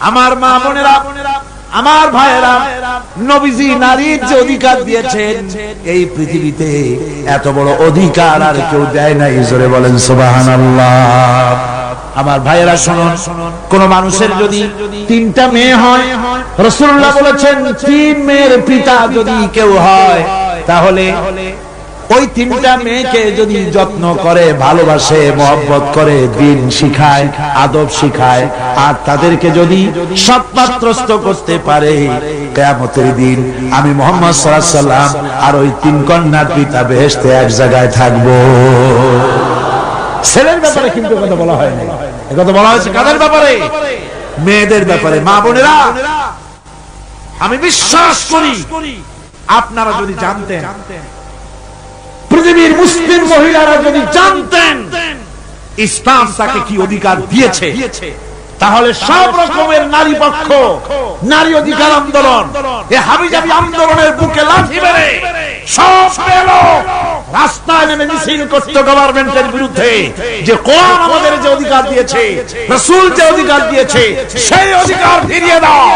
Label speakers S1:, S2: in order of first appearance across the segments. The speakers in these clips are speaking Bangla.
S1: আমার মা বোনেরা, আমার ভাইয়েরা, নবীজি নারীর যে অধিকার দিয়েছেন এই পৃথিবীতে এত বড় অধিকার আর কেউ দেয় নাই। জোরে বলেন সুবহানাল্লাহ। আমার ভাইয়েরা শুনুন, কোন মানুষের যদি 3টা মেয়ে হয়, রাসূলুল্লাহ বলেছেন 3 মেয়ের পিতা যদি কেউ হয়, তাহলে ওই 3টা মেয়েকে যদি যত্ন করে, ভালোবাসে, মহব্বত করে, দ্বীন শিখায়, আদব শিখায়, আর তাদেরকে যদি সৎপাত্রস্থ করতে পারে, কিয়ামতের দিন আমি মুহাম্মদ সাল্লাল্লাহু আলাইহি ওয়াসাল্লাম আর ওই 3 কন্যার পিতা বেহেশতে এক জায়গায় থাকবো। ছেলের ব্যাপারে কিন্তু কথা বলা হয় না, কথা বলা হয়েছে কাদের ব্যাপারে? মেয়েদের ব্যাপারে। মা বোনেরা, আমি বিশ্বাস করি আপনারা যদি জানতেন, পৃথিবীর মুসলিম মহিলারা যদি জানতেন ইসলাম তাকে কি অধিকার দিয়েছে, তাহলে সব রকমের নারী পক্ষ, নারী অধিকার আন্দোলন, এই হাবিজাবি আন্দোলনের বুকে লাথি মেরে সব লোক রাস্তায় নেমে মিছিল করতে গভর্নমেন্টের বিরুদ্ধে, যে কোরআন আমাদের যে অধিকার দিয়েছে, রাসূল যে অধিকার দিয়েছে, সেই অধিকার ফিরিয়ে দাও।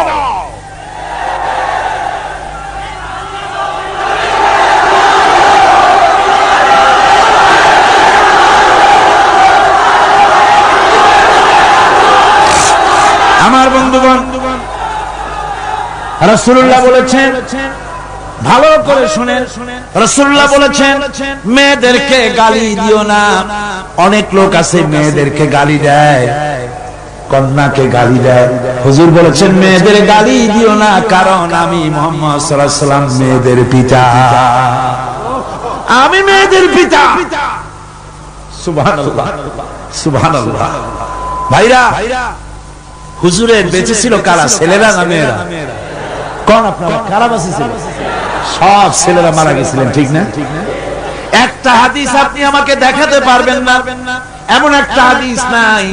S1: আমার বন্ধুগণ, রাসূলুল্লাহ বলেছেন, ভালো করে শুনেন, রাসূলুল্লাহ বলেছেন মেয়েদেরকে গালি দিও না। অনেক লোক আছে মেয়েদেরকে গালি দেয়, কন্যাকে গালি দেয়। হুজুর বলেছেন মেয়েদের গালি দিও না, কারণ আমি মুহাম্মদ সাল্লাল্লাহু আলাইহি ওয়াসাল্লাম মেয়েদের পিতা, আমি মেয়েদের পিতা। সুবহানাল্লাহ, সুবহানাল্লাহ। ভাইরা, হুজুরের বেঁচে ছিল কারা? ছেলেরা না মেয়েরা? কোন আপনারা কারা বেঁচে ছিল? সব ছেলেরা মারা গেছিলেন, ঠিক না? একটা হাদিস আপনি আমাকে দেখাতে পারবেন না, এমন একটা হাদিস নাই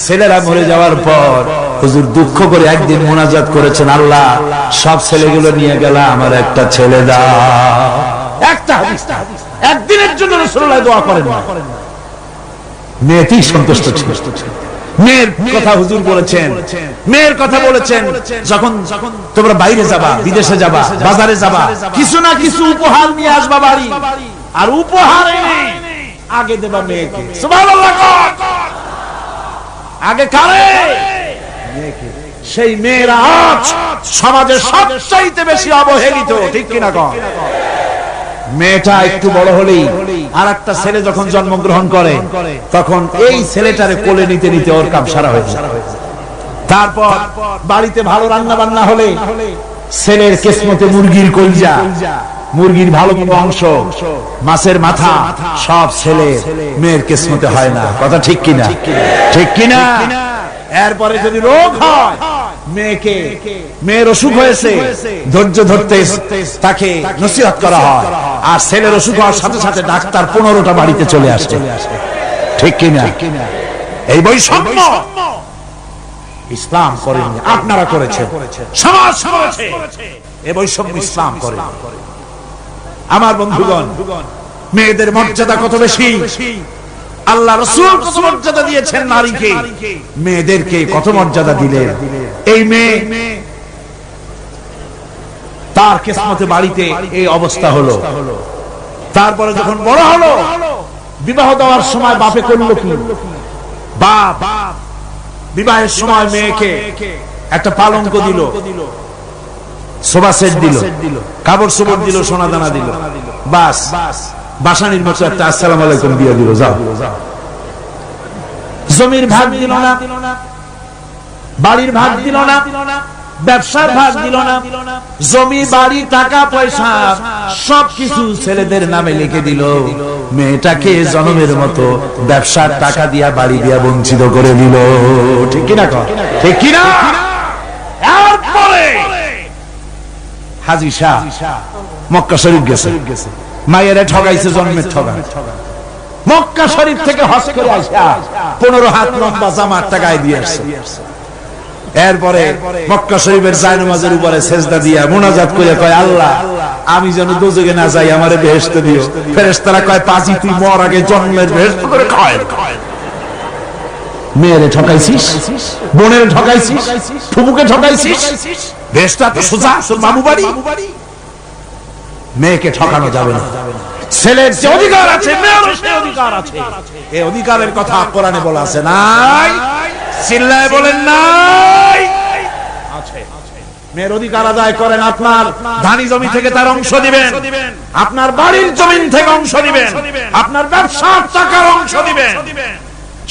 S1: ছেলেরা মরে যাওয়ার পর হুজুর দুঃখ করে একদিন মুনাজাত করেছেন, আল্লাহ সব ছেলেগুলো নিয়ে গেল, আমার একটা ছেলে দাও। একটা হাদিস, একদিনের জন্য রাসূলুল্লাহ দোয়া করেন না। মেয়েতেই সন্তুষ্ট ছিল। মেয়ের কথা হুজুর বলেছেন, মেয়ের কথা বলেছেন, যখন তোমরা বাইরে যাবা, বিদেশে যাবা, বাজারে যাবা, কিছু না কিছু উপহার নিয়ে আসবা বাড়ি, আর উপহার এনে আগে দেবা মেয়েকে। সুবহানাল্লাহ। আগে কারে? মেয়েকে। সেই মেয়েরা আজ সমাজে সবচাইতে বেশি অবহেলিত, ঠিক কিনা কন? মেয়েটা একটু বড় হলেই আর একটা ছেলে যখন জন্মগ্রহণ করে, তখন এই ছেলেটারে কোলে নিতে নিতে ওর কাম সারা হয়ে যায়। তারপর বাড়িতে ভালো রান্না বান্না হলে ছেলের কিসমতে মুরগির কলিজা, মুরগির ভালো অংশ, মাছের মাথা, সব ছেলে, মেয়ের কিসমতে হয় না। কথা ঠিক কিনা? ঠিক কিনা? এরপরে যদি রোগ হয়, মেয়েকে, মেয়ের অসুখ হয়েছে, ধৈর্য ধরতে তাকে নসিহত করা হয়, আর ছেলের অসুখ হওয়ার সাথে সাথে ডাক্তার 15টা বাড়িতে চলে আসে, ঠিক কিনা? এই বৈষম্য ইসলাম করেনি, আপনারা করেছেন, সমাজ করেছে। এই বৈষম্য ইসলাম করে। আমার বন্ধুগণ, মেয়েদের মর্যাদা কত বেশি, আল্লাহ রাসূল কত মর্যাদা দিয়েছেন নারীকে, মেয়েদেরকে কত মর্যাদা দিলেন। এই মেয়ে, তার কিসমতে বাড়িতে এই অবস্থা হলো। তারপরে যখন বড় হলো, বিবাহ দেওয়ার সময় বাপে করলো কি? বাপ বিবাহের সময় মেয়েকে একটা পালঙ্ক দিল, সোফা সেট দিল, কাপড় চোপড় দিল, সোনা দানা দিল, বাস বাসানির মতো একটা আসসালামু আলাইকুম দিয়ে দিল, যাও। জমির ভাগ দিল না, বাড়ির ভাগ দিল না, ব্যবসার ভাগ দিল না, জমি বাড়ি টাকা পয়সা সবকিছু ছেলেদের নামে লিখে দিল। মেয়েটাকে জন্মের মতো ব্যবসার টাকা দিয়া, বাড়ি দিয়া বঞ্চিত করে দিল, ঠিক কিনা? ঠিক কিনা? এরপরে হাজী শাহ মক্কা শরীফ গেছে, মায়ের ঠগাইছে, জন্মের ঠগাই। মক্কা শরীফ থেকে হজ করে আসা 15 হাত লম্বা জামাটা গায়ে দিয়ে আসছে। এরপরে মক্কা শরীফের জায়নামাজের উপরে সেজদা দিয়া মুনাজাত করে কয়, আল্লাহ আমি যেন দোজখে না যাই, আমারে বেহেশতে দিও। ফেরেশতারা কয়, পাজি তুই মর আগে জন্মের বেহেশত করে খায়। মেয়েরে ঠকাইছিস, বোনের ঠকাইছিস, ফুপুকে ঠকাইছিস, দেশটা তো সোজা, তোর মামু বাড়ি। মেয়েকে ঠকানো যাবে না। ছেলের যে অধিকার আছে মেয়েরও সে অধিকার আছে। এই অধিকারের কথা কোরআনে বলা আছে নাই? চিল্লায় বলেন নাই? আছে। মেয়ের অধিকার আদায় করেন। আপনার ধানি জমি থেকে তার অংশ দিবেন, আপনার বাড়ির জমিন থেকে অংশ দিবেন, আপনার ব্যবসার টাকার অংশ দিবেন।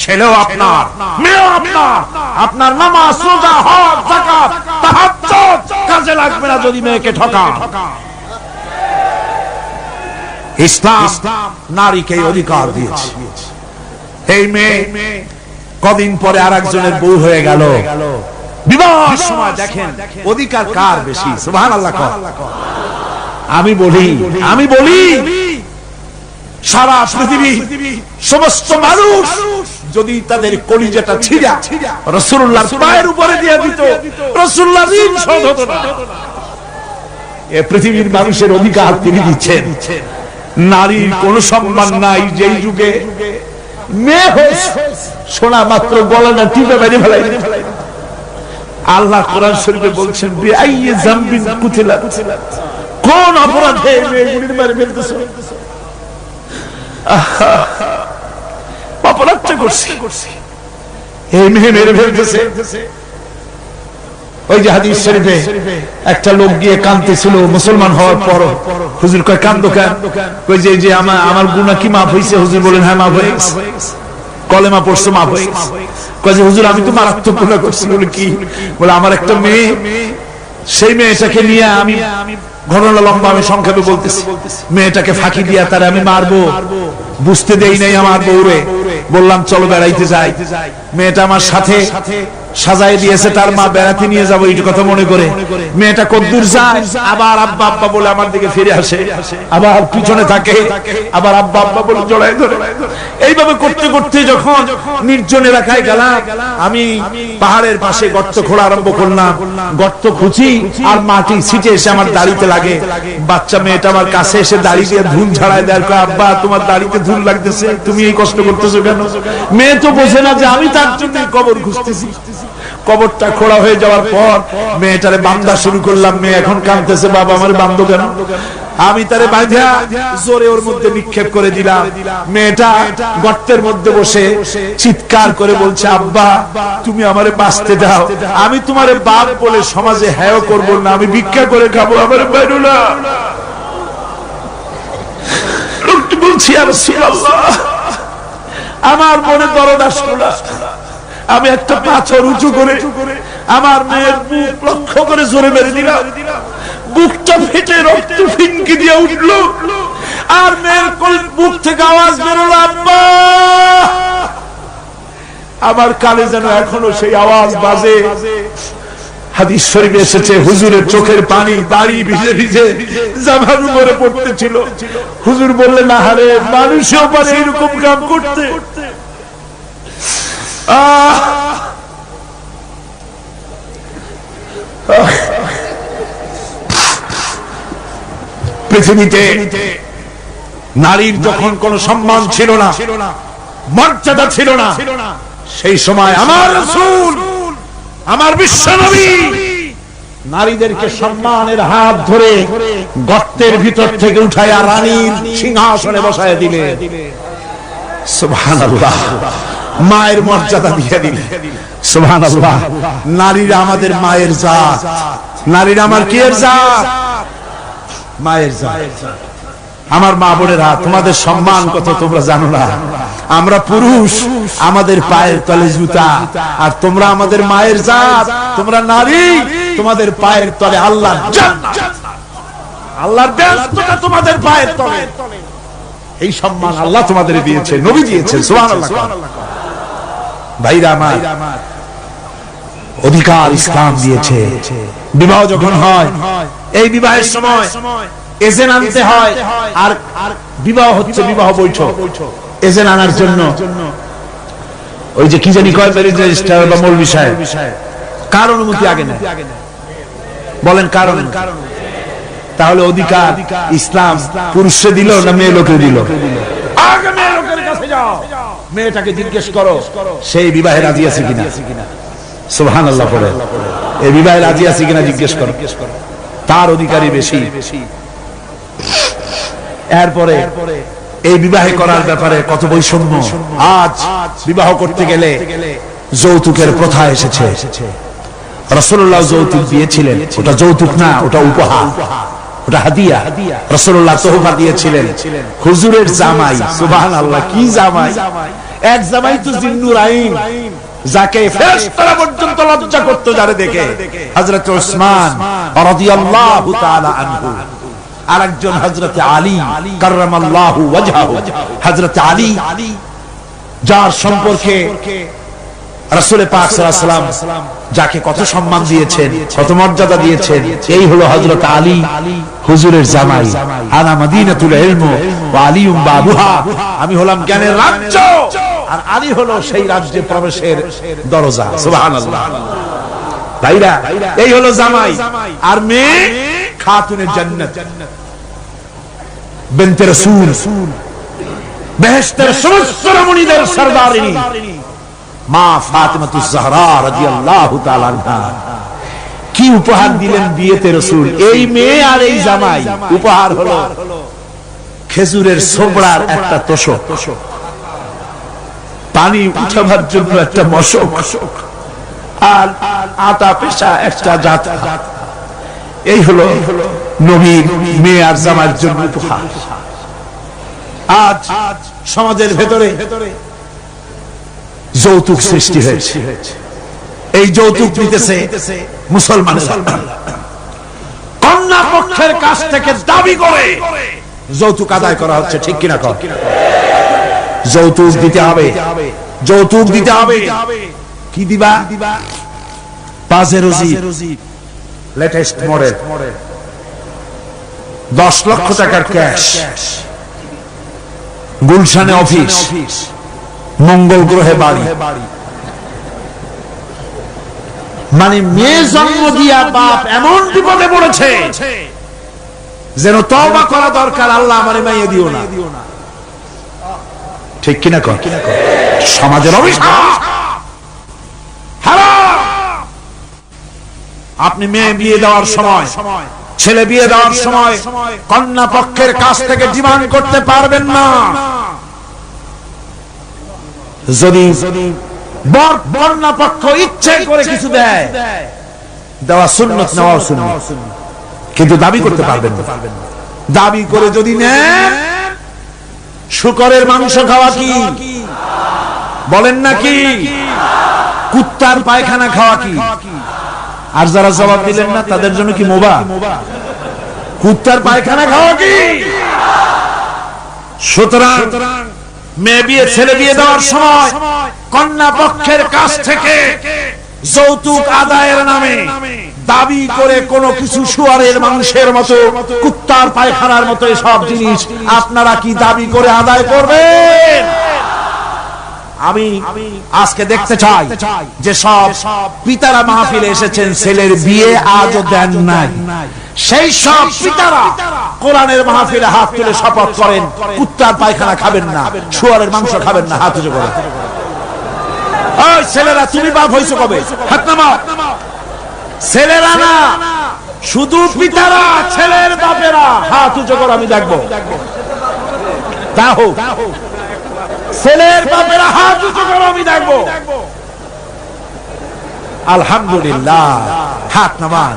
S1: ছেলেও আপনার, মেয়েও আপনার। আপনার নামাজ, রোজা, হজ, যাকাত, তাহাজ্জুদ কাজে লাগবে না যদি মেয়েকে ঠকান। ইসলাম নারীকে অধিকার দিয়েছে। এই মেয়ে কদিন পরে আরেকজনের বউ হয়ে গেল। বিবাহের সময় দেখেন অধিকার কার বেশি? সুবহানাল্লাহ। আমি বলি সারা পৃথিবী সমস্ত মানুষ যদি তাদের কলিজাটা ছিঁড়া রাসূলুল্লাহর পায়ের উপরে দিয়ে দিত, রাসূলুল্লাহ ঋণ শোধ হতো না। এই পৃথিবীর মানুষের অধিকার তিনি দিচ্ছেন। নারীর কোন সম্মান নাই। যেই যুগে মেয়ে শোনা মাত্র গলাটা টিপে বেরিয়ে ফেলাই। আল্লাহ কোরআন শরীফে বলছেন বিআইয়ি যামবিন কুতিলাত, কোন অপরাধে মেয়েগুলির মেরে ফেলতেছ? অপরাধটা করছি, এই মেয়ে মেরে ফেলতেছে। ওই যে হাদিস শরীফে একটা লোক গিয়ে কাঁদতেছিল মুসলমান হওয়ার পর। হুজুর কয় কান্দো কেন? কই যে আমার গুনাহ কি মাফ হইছে? হুজুর বলেন হ্যাঁ মাফ হয়ে গেছে। কলেমা পড়ছো মাফ হয়ে গেছে। কয় যে হুজুর আমি তো মারাত্মক গুনাহ করছি। বলে কি? বলে আমার একটা মেয়ে, সেই মেয়েটাকে নিয়ে আমি, ঘটনা লম্বা, আমি সংক্ষেপে বলতেছি, মেয়েটাকে ফাঁকি দিয়া তারে আমি মারবো, বুঝতে দেই নাই আমার বউরে। বললাম চলো বেড়াইতে যাই। মেয়েটা আমার সাথে সাজাই দিয়েছে, তার মা বেড়াতে নিয়ে যাবো এই কথা মনে করে। মেয়েটা কদ্দূর যায়, আবার আব্বা আব্বা বলে আমার দিকে ফিরে আসে, আবার পিছনে থাকে, আবার আব্বা আব্বা বলে জড়াই ধরে। এইভাবে করতে করতে যখন নির্জন এলাকায় গেলাম, আমি পাহাড়ের পাশে গর্ত খোঁড়া আরম্ভ করলাম। গর্ত খুঁজি আর মাটি ছিটে এসে আমার দাড়িতে লাগে। বাচ্চা মেয়েটা আমার কাছে এসে দাড়ি দিয়ে ধুল ঝাড়ায় দেয়। আব্বা তোমার দাড়িতে ধুল লাগতেছে, তুমি এই কষ্ট করতেছো কেন? মেয়ে তো বোঝে না যে আমি তার জন্য কবর খুঁজতেছি। কবরটা খোঁড়া হয়ে যাওয়ার পর মেয়েটারে বান্ধা শুরু করলাম। মেয়ে এখন কাঁদতেছে, বাবা আমার বান্ধব কেন? আমি তারে বাঁধা জোরে ওর মধ্যে নিক্ষেপ করে দিলাম। মেয়েটা গর্তের মধ্যে বসে চিৎকার করে বলছে, আব্বা তুমি আমারে বাঁচতে দাও, আমি তোমারে বাপ বলে সমাজে হেয় করবো না, আমি ভিক্ষা করে খাবো, আমারে বাইরো না। বলছি আর রাসূলুল্লাহ, আমার মনে দরদ আসলো না। আমি একটা পাথর উঁচু করে আমার মেয়ের বুক লক্ষ্য করে জোরে মেরে দিলাম। বুকটা ফেটে রক্ত ফিনকি দিয়ে উঠলো, আর মেয়ের বুক থেকে আওয়াজ বেরোলো, আব্বা। আমার কানে যেন এখনো সেই আওয়াজ বাজে। হাদিস শরীফে এসেছে হুজুরের চোখের পানি দাড়ি ভিজে ভিজে জামার উপরে পড়তেছিল। হুজুর বললেন, আহারে মানুষও পারে এরকম কাম করতে। পৃথিবীতে নারীর যখন কোন সম্মান ছিল না, মর্যাদা ছিল না, সেই সময় আমার রাসূল, আমার বিশ্বনবী নারীদেরকে সম্মানের হাত ধরে গর্তের ভিতর থেকে উঠায়া রানীর সিংহাসনে বসায় দিলে। সুবহানাল্লাহ, মায়ের মর্যাদা দিয়ে দিলে। সুবহানাল্লাহ, নারীরা আমাদের মায়ের জাত। নারীরা আমার কি এর জাত? মায়ের জাত। আমার মা বোনেরা, তোমাদের সম্মান কত তোমরা জানো না। আমরা পুরুষ, আমাদের পায়ের তলে জুতা, আর তোমরা আমাদের মায়ের জাত। তোমরা নারী, তোমাদের পায়ের তলে আল্লাহর জান্নাত, আল্লাহর ব্যস্ততা তোমাদের পায়ের তলে। এই সম্মান আল্লাহ তোমাদের দিয়েছে, নবী দিয়েছেন। সুবহানাল্লাহ। ভাইরা আমার, অধিকার ইসলাম দিয়েছে। বিবাহ যখন হয়, এই বিবাহের সময় এজেন্ট আনতে হয়। আর বিবাহ হচ্ছে বিবাহ বৈঠক। এজেন্ট আনার জন্য ওই যে কি জানি কয় ম্যারেজ রেজিস্ট্রার বা মৌলভী সাহেব, কার অনুমতি আগে নেয়? বলেন কারণ। তাহলে অধিকার ইসলাম পুরুষে দিল না মেয়ে লোকে দিল? আগে মেয়ে লোকের কাছে যাও, মেয়েটাকে জিজ্ঞেস করো সেই বিবাহে রাজি আছে কিনা। সুবহানাল্লাহ পড়ে এই বিবাহে রাজি আছে কিনা জিজ্ঞেস করো, তার অধিকারী বেশি। এরপরে এই বিবাহে করার ব্যাপারে কত বৈষম্য। আজ বিবাহ করতে গেলে যৌতুকের প্রথা এসেছে। রাসূলুল্লাহ যৌতুক দিয়েছিলেন, ওটা যৌতুক না, ওটা উপহার, ওটা হাদিয়া। রাসূলুল্লাহ তোহফা দিয়েছিলেন হুজুরের জামাই। সুবহানাল্লাহ, কি জামাই! এক জামাই তো জিন্নুর আইন, যাকে ফেরেশতারা পর্যন্ত লজ্জা করত যারে দেখে, হযরত উসমান রাদিয়াল্লাহু তাআলা আনহু। আরেকজন হযরত আলী কাররামাল্লাহু ওয়াজহাহু। হযরত আলী যার সম্পর্কে রাসূল পাক সাল্লাল্লাহু আলাইহি ওয়াসাল্লাম যাকে কত সম্মান দিয়েছেন, কত মর্যাদা দিয়েছেন, এই হলো হযরত আলী হুজুরের জামাই। আনা মদিনাতুল ইলম ওয়া আলিউম বাবুহা, আমি হলাম জ্ঞানের রাজ্য আর আলী হলো সেই রাজ্যে প্রবেশের দরজা। সুবহানাল্লাহ। ভাইরা, এই হলো জামাই। আর মেয়ে খাতুনে জান্নাত, বিনতে রাসূল, বেহেশতের সমস্ত রমণীদের সরদারিনী মা ফাতিমাতুজ জাহরা রাদিয়াল্লাহু তাআলা আনহা। কি উপহার দিলেন বিয়েতে রাসূল! এই মেয়ে আর এই জামাই। উপহার হলো খেজুরের ছোবড়ার একটা তোষক, পানি উঠাবার জন্য একটা মশক, আর আটা পেশা একটা জাতা। এই হলো নবীর মেয়ে আর জামাইয়ের জন্য উপহার। আজ সমাজের ভেতরে যৌতুক সৃষ্টি হয়েছে। এই যৌতুক নিতেছে মুসলমানেরা। কন্যা পক্ষের কাছ থেকে দাবি করে যৌতুক আদায় করা হচ্ছে, ঠিক কিনা কর? যৌতুক দিতে হবে, যৌতুক দিতে হবে। কি দিবা? পাজেরো জিপ লেটেস্ট মডেল, 10 লক্ষ টাকার ক্যাশ, গুলশানে অফিস, মঙ্গল গ্রহে বাড়ি। মানে মেয়ে জন্ম দিয়া বাপ এমন বিপদে পড়েছে যেন তওবা করা দরকার, আল্লাহ আমারে মাইয়া দিও না। ঠিক কিনা কর? সমাজের অভিশাপ, হারাম। আপনি মেয়ে বিয়ে দেওয়ার সময়, ছেলে বিয়ে দেওয়ার সময় কন্যা পক্ষের কাছ থেকে ডিমান্ড করতে পারবেন না। যদি কন্যা পক্ষ ইচ্ছে করে কিছু দেয়, দেওয়া সুন্নত, নেওয়া সুন্নত, কিন্তু দাবি করতে পারবেন না। দাবি করে যদি নেন, শুকরের মাংস খাওয়া কি বলেন নাকি? কুত্তার পায়খানা খাওয়া কি? আর যারা জবাব দিলেন না তাদের জন্য কি মোবা? কুত্তার পায়খানা খাওয়া কি? সুতরাং মেয়ে বিয়ে, ছেলে বিয়ে দেওয়ার সময় কন্যা পক্ষের কাছ থেকে যৌতুক আদায়ের নামে দাবি করে কোনো কিছু শুয়ারের মাংসের মতো, কুত্তার পায়খানার মতো এসব জিনিস আপনারা কি দাবি করে আদায় করবেন? আমি আজকে দেখতে চাই যে সব পিতারা মাহফিলে এসেছেন, ছেলের বিয়ে আজও দেন নাই, সেই সব পিতারা কোরআনের মাহফিলে হাত তুলে শপথ করেন কুত্তার পায়খানা খাবেন না, শুয়ারের মাংস খাবেন না। হাত উঁচু করেন। ওই ছেলেরা, তুমি বাপ হইছো কবে? হাত নামাও। ছেলেরা না, শুধু পিতারা, ছেলের বাপেরা হাত উঁচু করো, আমি দেখবো। তা হোক, ছেলের বাপেরা হাত উঁচু করো, আমি দেখবো। আলহামদুলিল্লাহ, হাত নামান,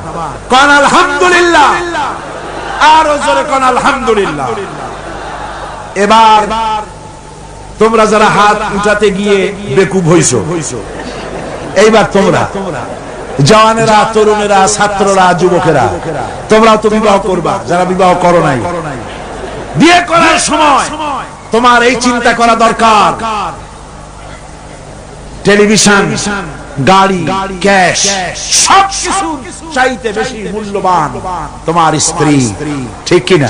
S1: কোন আলহামদুলিল্লাহ, আরো জোরে কোন আলহামদুলিল্লাহ। এবার তোমরা যারা হাত উঠাতে গিয়ে বেকুব হইছো, এইবার তোমরা জওয়ানেরা, তরুণেরা, ছাত্ররা, যুবকেরা, তোমরাও তো বিবাহ করবা। যারা বিবাহ করো নাই, বিয়ে করার সময় তোমার এই চিন্তা করা দরকার, টেলিভিশন, গাড়ি, ক্যাশ, সবকিছু চাইতে বেশি মূল্যবান তোমার স্ত্রী। ঠিক কিনা?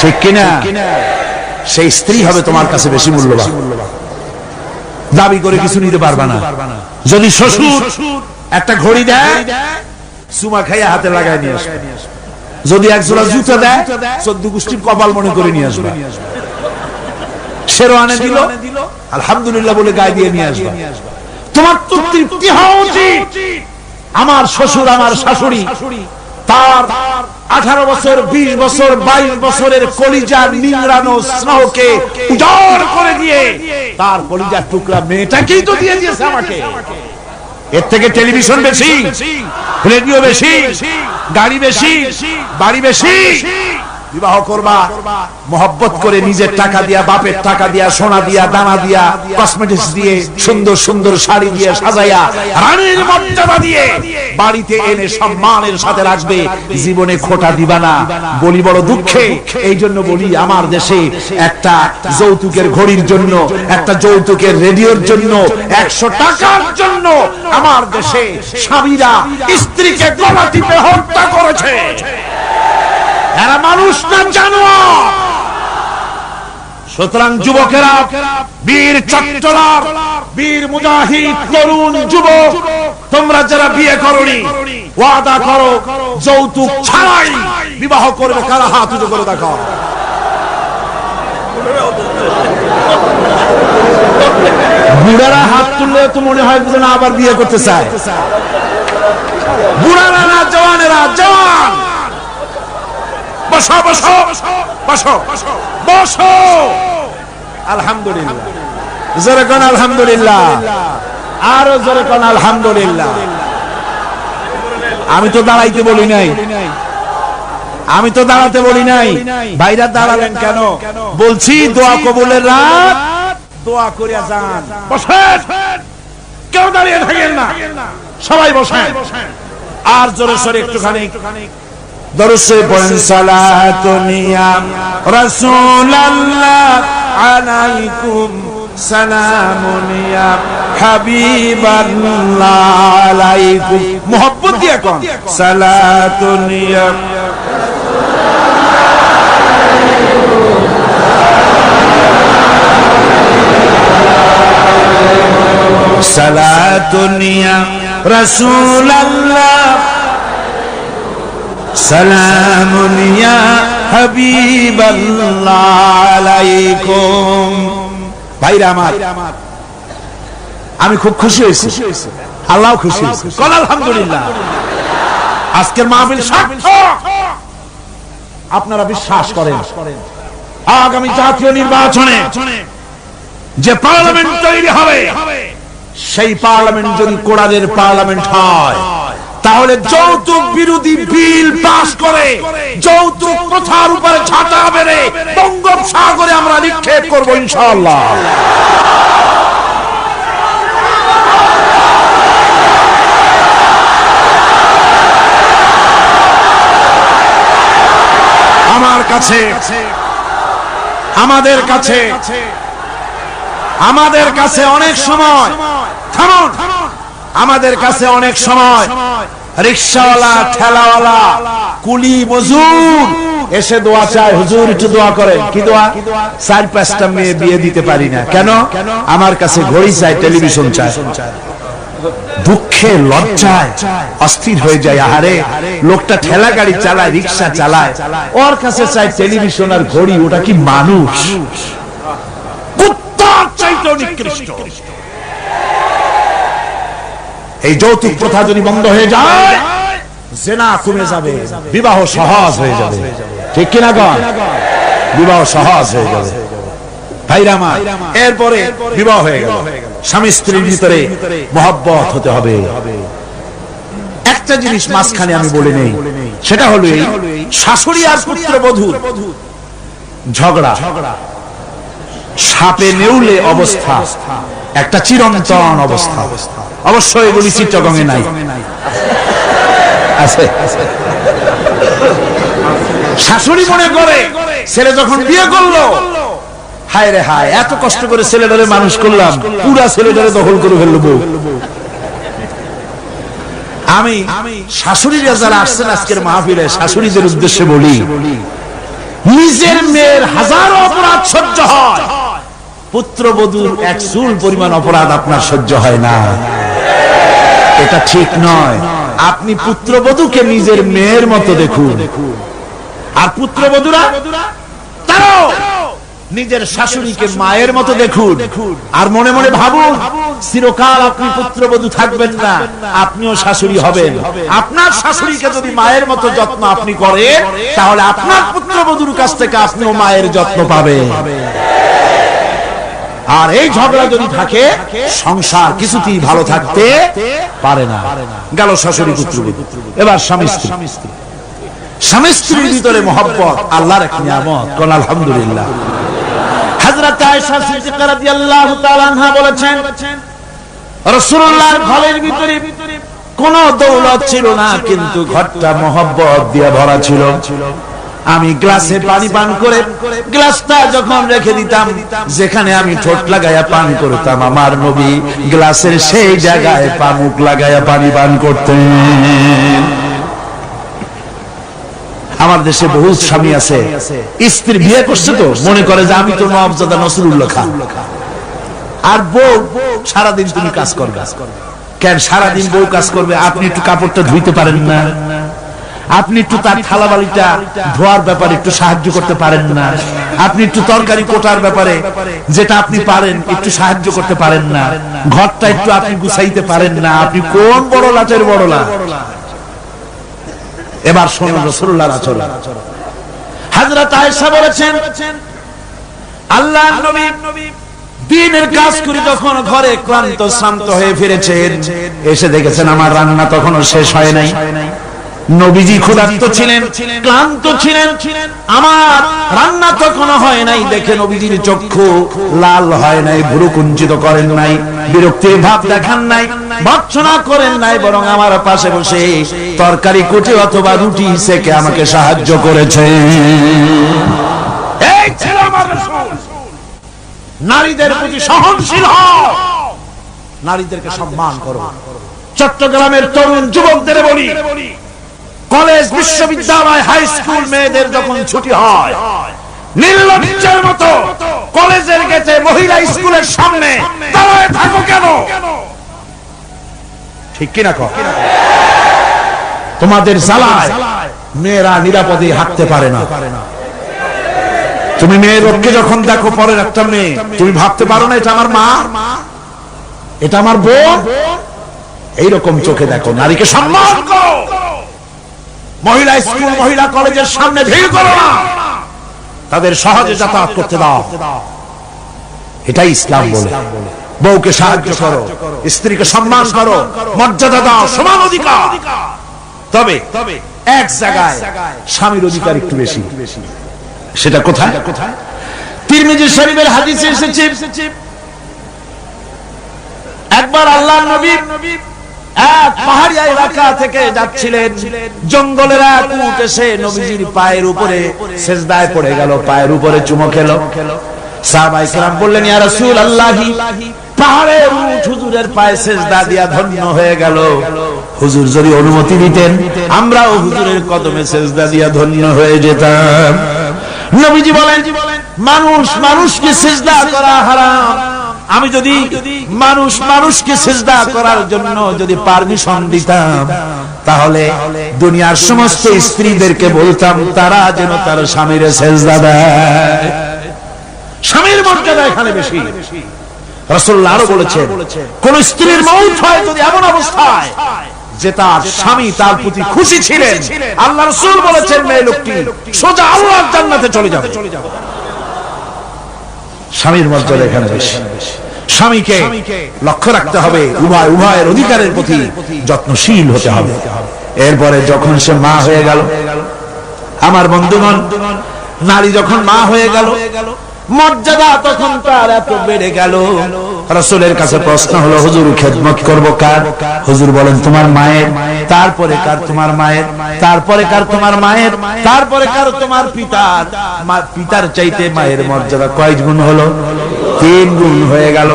S1: ঠিক কিনা? সেই স্ত্রী হবে তোমার কাছে বেশি মূল্যবান। দাবি করে কিছু নিতে পারবা না। যদি শ্বশুর একটা ঘড়ি দেয়, চুমা খাইয়া হাতে লাগায় নিয়ে আসবে। যদি এক জোড়া জুতো দেয়, 14 গোষ্ঠীর কপাল মনে করে নিয়ে আসবে। শেরওয়ানি দিল, আলহামদুলিল্লাহ বলে গায়ে দিয়ে নিয়ে আসবা। তোমার তো তৃপ্তি হওয়া উচিত। আমার শ্বশুর আমার শাশুড়ি তার 18 বছর 20 বছর 22 বছরের কলিজার নিংড়ানো স্নেহকে উজাড় করে দিয়ে তার কলিজার টুকরা মেয়েটাকেই তো দিয়ে দিয়েছে আমাকে। এর থেকে টেলিভিশন বেশি, রেডিও বেশি, গাড়ি বেশি, বাড়ি বেশি? বিবাহ করবা মহব্বত করে, নিজের টাকা দিয়া, বাপের টাকা দিয়া, সোনা দিয়া, দানা দিয়া, কসমেটিক্স দিয়ে, সুন্দর সুন্দর শাড়ি দিয়ে সাজাইয়া, রানীর মর্যাদা দিয়ে বাড়িতে এনে সম্মানের সাথে রাখবে। জীবনে খোটা দিবা না। বলি বড় দুঃখে, এই জন্য বলি আমার দেশে একটা যৌতুকের ঘড়ির জন্য, একটা যৌতুকের রেডিওর জন্য, 100 টাকার জন্য আমার দেশে স্বামীরা স্ত্রীকে গলা টিপে হত্যা করেছে। এরা মানুষ না জানোয়ার। সুতরাং যুবকেরা, বীর চট্টলার, বীর মুজাহিদ, তরুণ যুবক, তোমরা যারা বিয়ে করনি, ওয়াদা করো যৌতুক ছাড়াই বিবাহ করবে। কারা হাত উঁচু করে দেখাও। বুড়ারা হাত তুললে তো মনে হয় না আবার বিয়ে করতে চায়। বুড়ারা না, জওয়ানেরা। জওয়ান বসো বসো বসো বসো। আলহামদুলিল্লাহ, জোরে কোন আলহামদুলিল্লাহ, আরো জোরে কোন আলহামদুলিল্লাহ। আমি তো দাঁড়াইতে বলি নাই, আমি তো দাঁড়াতে বলি নাই। ভাইরা দাঁড়ালেন কেন? বলছি দোয়া কবুলের রাত, দোয়া করিয়া যান। বসেন, কেউ দাঁড়িয়ে থাকেন না, সবাই বসেন। আর জোরে সরে একটুখানি দরুদ পড়েন। সালাতুন ইয়া রাসূলুল্লাহ আলাইকুম, সালামুন ইয়া হাবিবাল্লাহ আলাইকুম। মোহব্বত দিয়ে কোন সালাতুন ইয়া সালাতুন ইয়া রাসূলুল্লাহ, সালামুন ইয়া হাবিবাল্লাহ আলাইকুম। ভাইরা আমার, আমি খুব খুশি হয়েছি, আল্লাহ খুশি হয়েছে। বল আলহামদুলিল্লাহ। আজকের মাহফিল সার্থক। আপনারা বিশ্বাস করেন আগামী জাতীয় নির্বাচনে যে পার্লামেন্ট তৈরি হবে, সেই পার্লামেন্ট যদি কোরআনের পার্লামেন্ট হয়, তাহলে যৌতুক বিরোধী বিল পাস করে যৌতুক প্রথার উপরে ছাতা বেড়ে বঙ্গোপসাগরে আমরা নিক্ষেপ করবো ইনশাআল্লাহ। আমার কাছে, আমাদের কাছে অনেক সময়, থামুন, আমাদের কাছে অনেক সময় রিকশাওয়ালা, ঠেলাওয়ালা, কুলি, মজুর এসে দোয়া চায়, হুজুর একটু দোয়া করেন। কি দোয়া? 4-5টা মেয়ে বিয়ে দিতে পারি না। কেন? আমার কাছে ঘড়ি চাই, টেলিভিশন চাই। দুঃখে লজ্জায় অস্থির হয়ে যায়। আহারে, লোকটা ঠেলা গাড়ি চালায়, রিকশা চালায়, ওর কাছে চাই টেলিভিশন আর ঘড়ি। ওটা কি মানুষ? কুত্তার চাইতেও নিকৃষ্ট। এই যৌতুক প্রথা যদি বন্ধ হয়ে যায়, জিনা কমে যাবে, বিবাহ সহজ হয়ে যাবে। ঠিক কিনা গণ? বিবাহ সহজ হয়ে যাবে। ভাইরা আমার, এরপরে বিবাহ হয়ে গেল, স্বামী স্ত্রীর ভিতরে মহব্বত হতে হবে। একটা জিনিস মাঝখানে আমি বলে নেই, সেটা হলো এই শাশুড়ি আর পুত্রবধূর ঝগড়া, সাপে নেউলে অবস্থা, একটা চিরন্তন অবস্থা। অবশ্যই এগুলি চিত্তগঙ্গে নাই, আছে। শাশুড়ি মনে করে ছেলে যখন বিয়ে করলো, হায় রে হায়, এত কষ্ট করে ছেলেটারে মানুষ করলাম, পুরা ছেলেটারে দখল করে ফেললো বউ। আমি শাশুড়িরা যারা আসছেন আজকের মাহফিলে, শাশুড়িদের উদ্দেশ্যে বলি, নিজের মেয়ের হাজারো অপরাধ সহ্য হয়, পুত্রবধূর এক চুল পরিমাণ অপরাধ আপনার সহ্য হয় না। এটা ঠিক নয়। আপনি পুত্রবধূকে নিজের মেয়ের মতো দেখুন, আর পুত্রবধূরা তারাও নিজের শাশুড়িকে মায়ের মতো দেখুন আর মনে মনে ভাবুন চিরকাল আপনি পুত্রবধূ থাকবেন না, আপনিও শাশুড়ি হবেন। আপনার শাশুড়িকে যদি মায়ের মতো যত্ন আপনি করেন, তাহলে আপনার পুত্রবধূর কাছ থেকে আপনিও মায়ের যত্ন পাবেন। আর এই ঝগড়া যদি থাকে, সংসার কিছুতেই ভালো থাকতে পারে না। গেল শাশুড়ি পুত্রবধূ, এবার স্বামী স্ত্রী। স্বামী স্ত্রীর ভিতরে মহব্বত আল্লাহর এক নিয়ামত, কোন আলহামদুলিল্লাহ। হযরত আয়েশা সিদ্দিকা রাদিয়াল্লাহু তাআলা আনহা বলেছেন, রাসূলুল্লাহর ঘরের ভিতরে কোনো দৌলত ছিল না, কিন্তু ঘরটা মহব্বত দিয়ে ভরা ছিল। আমি গ্লাসে পানি পান করে গ্লাসটা যখন রেখে দিতাম, যেখানে আমি ঠোঁট লাগাইয়া পান করতাম, আমার নবী গ্লাসের সেই জায়গায় পা মুখ লাগাইয়া পানি পান করতেন। আমার দেশে বহু স্বামী আছে, স্ত্রী বিয়ে করছে তো মনে করে যে আমি তো নওয়াবজাদা নসরুল্লাহ খান, আর বউ সারাদিন তুমি কাজ করবে। কেন সারাদিন বউ কাজ করবে? আপনি একটু কাপড়টা ধুইতে পারেন না? আপনি একটু তার থালা বালিটা ধোয়ার ব্যাপারে একটু সাহায্য করতে পারেন না? আপনি একটু তরকারি কোটার ব্যাপারে যেটা আপনি পারেন একটু সাহায্য করতে পারেন না? ঘরটা একটু আপনি গুছাইতে পারেন না? আপনি কোন বড় লাটের বড় লাট? এবার শুনুন রাসূলুল্লাহর আচরণ। হযরত আয়েশা বলেছেন, আল্লাহর নবী দিনের কাজ করে যখন ঘরে ক্লান্ত শ্রান্ত হয়ে ফিরেছেন, এসে দেখেছেন আমার রান্না তখনও শেষ হয় নাই। নবীজি ক্ষুধার্ত ছিলেন, ক্লান্ত ছিলেন, আমার রান্না তখনও হয় নাই দেখে নবীজির চক্ষু লাল হয় নাই, ভ্রু কুঞ্চিত করেন নাই, বিরক্তির ভাব দেখান নাই, ভর্ৎসনা করেন নাই, বরং আমার পাশে বসে তরকারি কুটে অথবা রুটি সেকে আমাকে সাহায্য করেছে। এই ছিল আমার রাসূল। নারীদের প্রতি সহনশীল হও, নারীদেরকে সম্মান করো। চট্টগ্রামের তরুণ যুবকদের বলি, কলেজ বিশ্ববিদ্যালয় হাই স্কুল মেয়েদের যখন ছুটি হয়, নির্লজ্জের মতো কলেজের গেটে মহিলা স্কুলের সামনে দাঁড়ায় থাকো কেন? ঠিক কিনা কও? তোমাদের জ্বালায় মেয়েরা নিরাপদে হাঁটতে পারে না। তুমি মেয়ের লোককে যখন দেখো, পরের একটা মেয়ে, তুমি ভাবতে পারো না এটা আমার মা, এটা আমার বোন? এইরকম চোখে দেখো। নারীকে সম্মান করো। মহিলা স্কুল মহিলা কলেজের সামনে ভিড় করো না, তাদের সহজে যাতায়াত করতে দাও। এটাই ইসলাম বলে। বউকে সাহায্য করো, স্ত্রীকে সম্মান করো, মর্যাদা দাও, সমান অধিকার। তবে এক জায়গায় স্বামীর অধিকার একটু বেশি। সেটা কোথায়? তিরমিজি শরীফের হাদিসে এসেছে, একবার আল্লাহর নবী এক পাহাড়ি এলাকা থেকে যাচ্ছিলেন, জঙ্গলের এক উট এসে নবীজির পায়ের উপরে সিজদায় পড়ে গেল, পায়ের উপরে চুমো খেলো। সাহাবায়ে কেরাম বললেন, ইয়া রাসূলুল্লাহ, পাহাড়ের উট হুজুরের পায়ে সিজদা দিয়া ধন্য হয়ে গেল। হুজুর যদি অনুমতি দিতেন, আমরাও হুজুরের কদমে সিজদা দিয়া ধন্য হয়ে যেতাম। নবীজি বলেন, মানুষ মানুষকে সিজদা করা হারাম। আমি যদি মানুষ মানুষকে সিজদা করার জন্য যদি পারমিশন দিতাম, তাহলে দুনিয়ার সমস্ত স্ত্রীদেরকে বলতাম তারা যেন তার স্বামীর সিজদা দেয়। স্বামীর মর্যাদা এখানে বেশি। রাসূলুল্লাহ আরো বলেছেন, কোন স্ত্রীর মউত হয় যদি এমন অবস্থায় যে তার স্বামী তার প্রতি খুশি ছিলেন, আল্লাহ রাসূল বলেছেন মেয়ে লোকটি সোজা আল্লাহর জান্নাতে চলে যাবে। স্বামীর মর্যাদা এখানে বেশি। স্বামীকে লক্ষ্য রাখতে হবে, উভয়ের অধিকারের প্রতি যত্নশীল হতে হবে। এরপরে যখন সে মা হয়ে গেল, আমার বন্ধুগণ, নারী যখন মা হয়ে গেল, মর্যাদা তখন তার এত বেড়ে গেল। রাসূলের কাছে প্রশ্ন হলো, হুজুর খেদমত করব কার? হুজুর বলেন তোমার মায়ের, তারপরে কার? তোমার মায়ের, তারপরে কার? তোমার মায়ের, তারপরে কার? তোমার পিতার। পিতার চাইতে মায়ের মর্যাদা কয় গুণ হলো? 3 গুণ হয়ে গেল।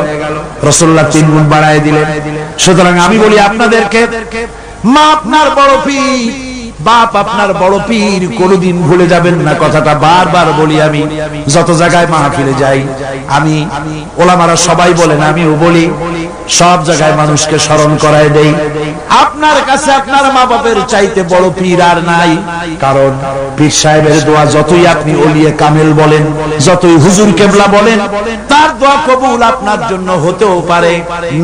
S1: রাসূলুল্লাহ 3 গুণ বাড়ায় দিলেন। সুতরাং আমি বলি আপনাদেরকে, মা আপনার বড় পীর, বাপ আপনার বড় পীর, কোনদিন ভুলে যাবেন না। কথাটা বারবার বলি আমি, যত জায়গায় মাহফিলে যাই। আমি ওলামারা সবাই বলেন, আমিও বলি, সব জায়গায় মানুষকে স্মরণ করায় দেই। আপনার কাছে আপনার মা বাপের চাইতে বড় পীর আর নাই। কারণ পীর সাহেবের দোয়া যতই আপনি ওলিয়ে কামেল বলেন, যতই হুজুর কেবলা বলেন, তার দোয়া কবুল আপনার জন্য হতেও পারে,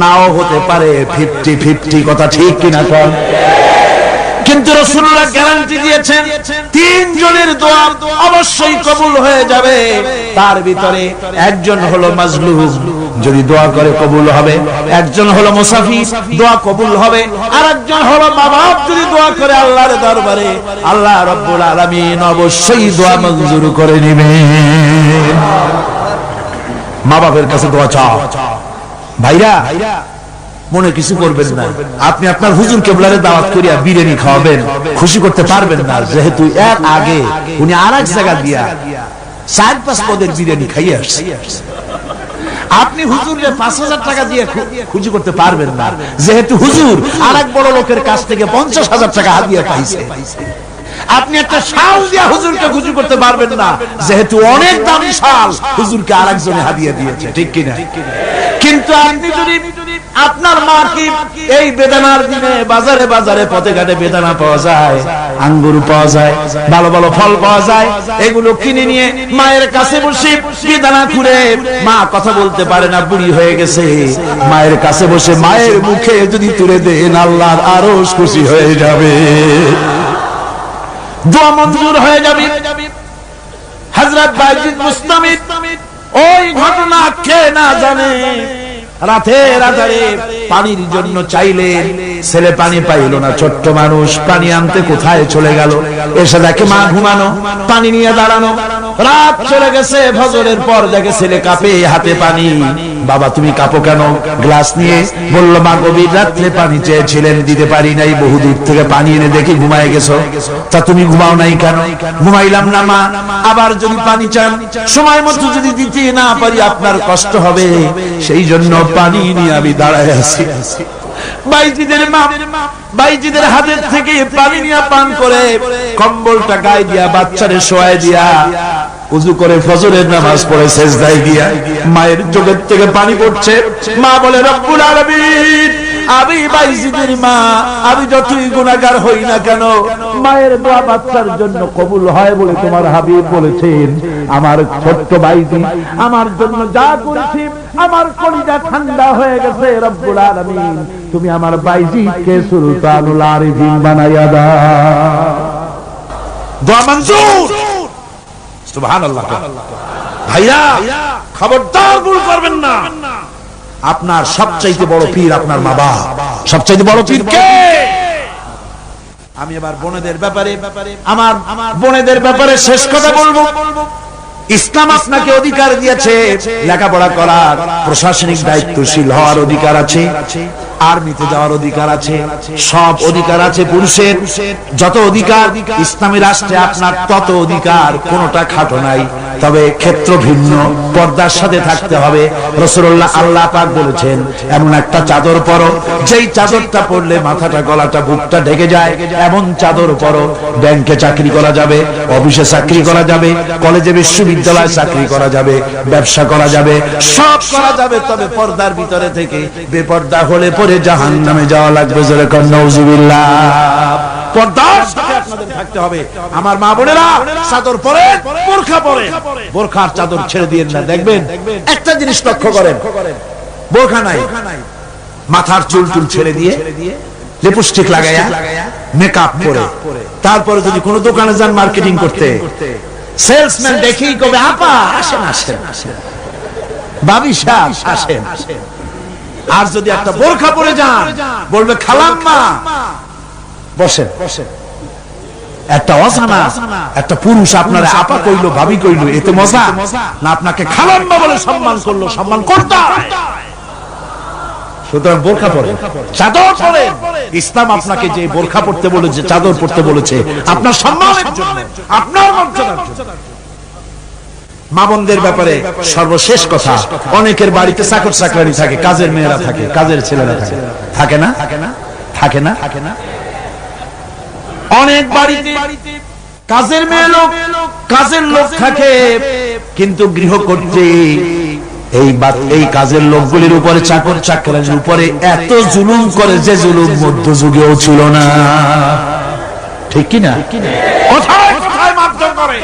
S1: নাও হতে পারে। 50-50 কথা ঠিক কিনা কোন? কিন্তু রাসূলুল্লাহ গ্যারান্টি দিয়েছেন 3 জনের দোয়া অবশ্যই কবুল হয়ে যাবে। তার ভিতরে একজন হলো মাজলুম, যদি দোয়া করে কবুল হবে। একজন হলো মুসাফির, দোয়া কবুল হবে। আর একজন হলো মা বাপ, যদি দোয়া করে আল্লাহর দরবারে, আল্লাহ রাব্বুল আলামিন অবশ্যই দোয়া মঞ্জুর করে নেবেন। মা বাপের কাছে দোয়া চাও। ভাইরা মনে কিছু করবেন না, আপনি আপনার হুজুর কেবলারে দাওয়াত করিয়া বিরিয়ানি খাওয়াবেন, খুশি করতে পারবেন না, যেহেতু এর আগে উনি আরেক জায়গা দিয়া 4-5 পদের বিরিয়ানি খাইয়ে আসছে। আপনি হুজুরকে 5,000 টাকা দিয়ে খুশি করতে পারবেন না, যেহেতু হুজুর আরেক বড় লোকের কাছ থেকে 50,000 টাকা হাদিয়া পাইছে। আপনি একটা শাল দিয়া হুজুরকে খুশি করতে পারবেন না, যেহেতু অনেক দামি শাল হুজুরকে আরেকজনে হাদিয়া দিয়েছে, ঠিক কিনা? কিন্তু আপনি যদি আপনার মাকে এই বেদানার দিনে বাজারে বাজারে পথে ঘাটে বেদানা পাওয়া যায়, আঙ্গুর পাওয়া যায়, ভালো ভালো ফল পাওয়া যায়, এগুলো কিনে নিয়ে মায়ের কাছে বসে বেদানা খুঁড়ে, মা কথা বলতে পারে না, বুড়ি হয়ে গেছে, মায়ের কাছে বসে মায়ের মুখে যদি তুলে দেন, আল্লাহর আরশ খুশি হয়ে যাবে, দোয়া মঞ্জুর হয়ে যাবে। হযরত বাইজিদ মুস্তামি ওই ঘটনা কে না জানে, রাতের আধারে পানির জন্য চাইলেন, ছেলে পানি পাইল না, ছোট্ট মানুষ পানি আনতে কোথায় চলে গেল, এসে দেখে মা ঘুমানো, পানি নিয়ে দাঁড়ানো। রাত চলে গেছে, ফজরের পর দেখে ছেলে কাঁপে, হাতে পানি। বাবা তুমি কাঁপো কেন? গ্লাস নিয়ে বলল, মা গভীর রাত্রে পানি চেয়েছিলেন, দিতে পারি নাই, বহুদূর থেকে পানি এনে দেখি ঘুমায় গেছো। তা তুমি ঘুমাও নাই কেন? ঘুমাইলাম না মা, আবার যদি পানি চান সময় মতো যদি দিতে না পারি আপনার কষ্ট হবে, সেই জন্য পানি নিয়ে আমি দাঁড়ায় আছি। বাইজিদের মা বাইজিদের হাতের থেকে পানি নিয়ে পান করে, কম্বলটা গায়ে দিয়া বাচ্চারে শোয়ায় দিয়া উযু করে ফজরের নামাজ পড়ে সেজদায় গিয়া মায়ের চোখের থেকে পানি পড়ছে। মা বলে, রব্বুল আলামিন, আমি বাইজিদের মা, আমি যতই গুনাহগার হই না কেন, মায়ের দোয়া বাচ্চার জন্য কবুল হয় বলে তোমার হাবিব বলেছেন। আমার ছোট্ট বাইজি আমার জন্য যা করেছে, আমার কলিজা ঠান্ডা হয়ে গেছে। রব্বুল আলামিন, তুমি আমার বাইজিকে সুলতানুল আরিফিন বানাইয়া দাও। দোয়া মঞ্জুর, সুবহানাল্লাহ। ভাইরা খবরদার ভুল করবেন না, আপনার সবচাইতে বড় পীর আপনার মা বাবা। সবচাইতে বড় পীর কে? আমি এবার বোনেদের ব্যাপারে, আমার বোনেদের ব্যাপারে শেষ কথা বলবো। ইসলাম আপনাকে অধিকার দিয়েছে লেখাপড়া করার, প্রশাসনিক দায়িত্বশীল হওয়ার অধিকার আছে, আর্মিতে যাওয়ার অধিকার আছে, সব অধিকার আছে পুরুষের। যত অধিকার ইসলামী রাষ্ট্রে আপনার তত অধিকার, কোনটা খাটো নাই। তবে ক্ষেত্র ভিন্ন, পর্দার সাথে থাকতে হবে। রাসূলুল্লাহ আল্লাহ পাক বলেছেন, এমন একটা চাদর পরো যেই চাদরটা পরলে মাথাটা, গলাটা, বুকটা ঢেকে যায়, এমন চাদর পরো। ব্যাংকে চাকরি করা যাবে, অফিসে চাকরি করা যাবে, কলেজে বিশ্ববিদ্যালয়ে চাকরি করা যাবে, ব্যবসা করা যাবে, সব করা যাবে, তবে পর্দার ভিতরে থেকে। বেপর্দা হলে পরে জাহান্নামে যাওয়া লাগবে। জোরে কোন নাউজুবিল্লাহ। পর্দার সাথে আপনাদের থাকতে হবে। আমার মা বোনেরা চাদর পরে, বোরখা পরে, বোরখার চাদর ছেড়ে দিয়েন না। দেখবেন একটা জিনিস লক্ষ্য করেন, বোরখা নাই, মাথার চুল টুল ছেড়ে দিয়ে লিপস্টিক লাগাইয়া মেকআপ করে, তারপরে যদি কোনো দোকানে যান মার্কেটিং করতে, সেলসম্যান দেখেই কবে, আপা আসেন আসেন, ভাবি সাহেব আসেন। আর যদি একটা বোরখা পরে যান, বলবে খালাম্মা বসেন। একটা অজানা একটা পুরুষ আপনার আপা কইলো, ভাবি কইলো, এতে মজা না? আপনাকে খালাম্মা বলে সম্মান করলো, সম্মান করতে হয়। সুতরাং বোরখা পরে, চাদর পরে। ইসলাম আপনাকে যে বোরখা পড়তে বলেছে, চাদর পড়তে বলেছে, আপনার সম্মানের জন্য, আপনার মর্যাদার জন্য। মা বোনদের ব্যাপারে সর্বশেষ কথা, অনেকের বাড়িতে চাকর চাকরানি থাকে, কাজের মেয়েরা থাকে, কাজের ছেলেরা থাকে, থাকে না? থাকে না? অনেক বাড়িতে কাজের মেয়ে লোক, কাজের লোক থাকে, কিন্তু গৃহকর্ত্রী এই কাজের লোকগুলির উপরে, চাকর চাকরানির উপরে এত জুলুম করে যে জুলুম মধ্যযুগেও ছিল না। ঠিক কি না? কোথায় কোথায় মারধর করে,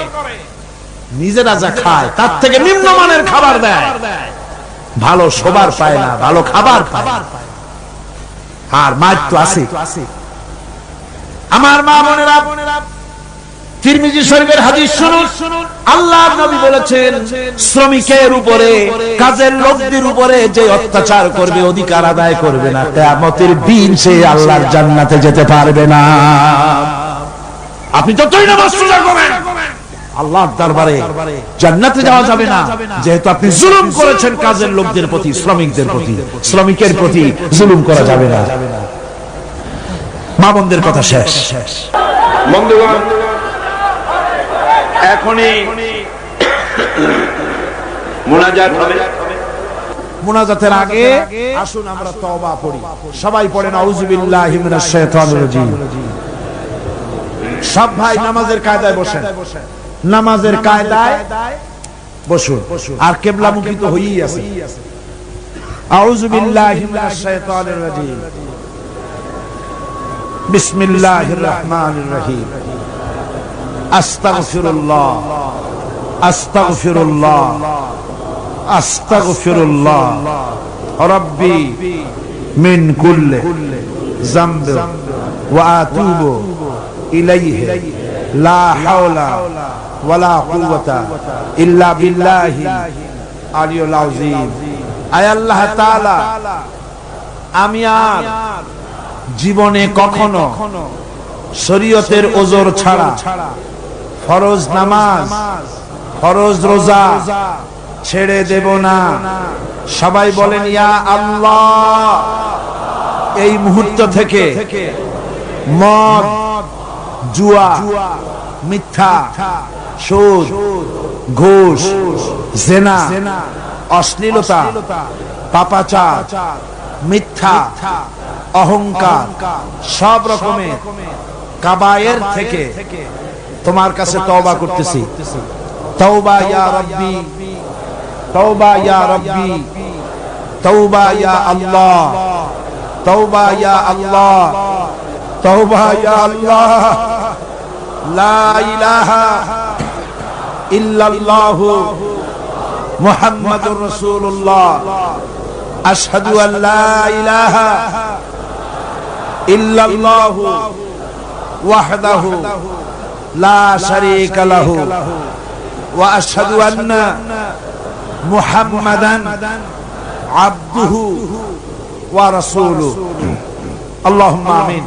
S1: নিজেরা যা খায় তার থেকে নিম্নমানের খাবার দেয়, ভালো শোবার পায় না, ভালো খাবার পায়। আর মার তো আছে। আমার মা বোনেরা, তিরমিজি শরীফের হাদিস শুনুন, আল্লাহর নবী বলেছেন, শ্রমিকের উপরে, কাজের লোকদের উপরে যে অত্যাচার করবে, অধিকার আদায় করবে না, কিয়ামতের দিন সে আল্লাহর জান্নাতে যেতে পারবে না। আপনি যতই নামাজ রোজা করেন, আল্লাহর দরবারে জান্নাতে যাওয়া যাবে না, যেহেতু আপনি জুলুম করেছেন কাজের লোকদের প্রতি, শ্রমিকদের প্রতি। শ্রমিকের প্রতি জুলুম করা যাবে না। মা বোনদের কথা শেষ।
S2: বন্ধুগণ, এখনই মুনাজাত হবে।
S1: মুনাজাতের আগে আসুন আমরা তওবা পড়ি। সবাই পড়েন আউযু বিল্লাহি মিনাশ শাইতানির রাজীম। সব ভাই নামাজের কায়দায় বসেন, নামাজের কায়দায় বসুন, আর কিবলামুখী তো হয়েই আছে। আউযু বিল্লাহি মিনাশ শাইতানির রাজীম। বিসমিল্লাহির রহমানির রহিম। আস্তাগফিরুল্লাহ, আস্তাগফিরুল্লাহ, আস্তাগফিরুল্লাহ রাব্বি মিন কুল্লি যামবি ওয়া আতুবু ইলাইহি লা হাওলা ওয়ালা কুওয়াতা ইল্লা বিল্লাহি আলিয়্যিল আযীম। আয় আল্লাহ তাআলা, আমি আর জীবনে কখনো শরীয়তের ওজর ছাড়া ফরজ নামাজ, ফরজ রোজা ছেড়ে দেব না। সবাই বলেন ইয়া আল্লাহ। এই মুহূর্ত থেকে মদ, জুয়া, মিথ্যা, সুদ, ঘুষ, জিনা, অশ্লীলতা, পাপাচার, মিথ্যা, অহংকার, সব রকমের কাবায়ের থেকে তোমার কাছে তওবা করতেছি। তওবা ইয়া রাব্বি, তওবা ইয়া রাব্বি, তওবা ইয়া আল্লাহ, তওবা ইয়া আল্লাহ, তওবা ইয়া আল্লাহ। লা ইলাহা ইল্লাল্লাহু মুহাম্মাদুর রাসূলুল্লাহ। আশহাদু আল লা ইলাহা ইল্লাল্লাহু ওয়াহদাহু লা শারীকা লাহু ওয়া আশহাদু আন্না মুহাম্মাদান আবদুহু ওয়া রাসূলুহু। আল্লাহুম্মা আমিন।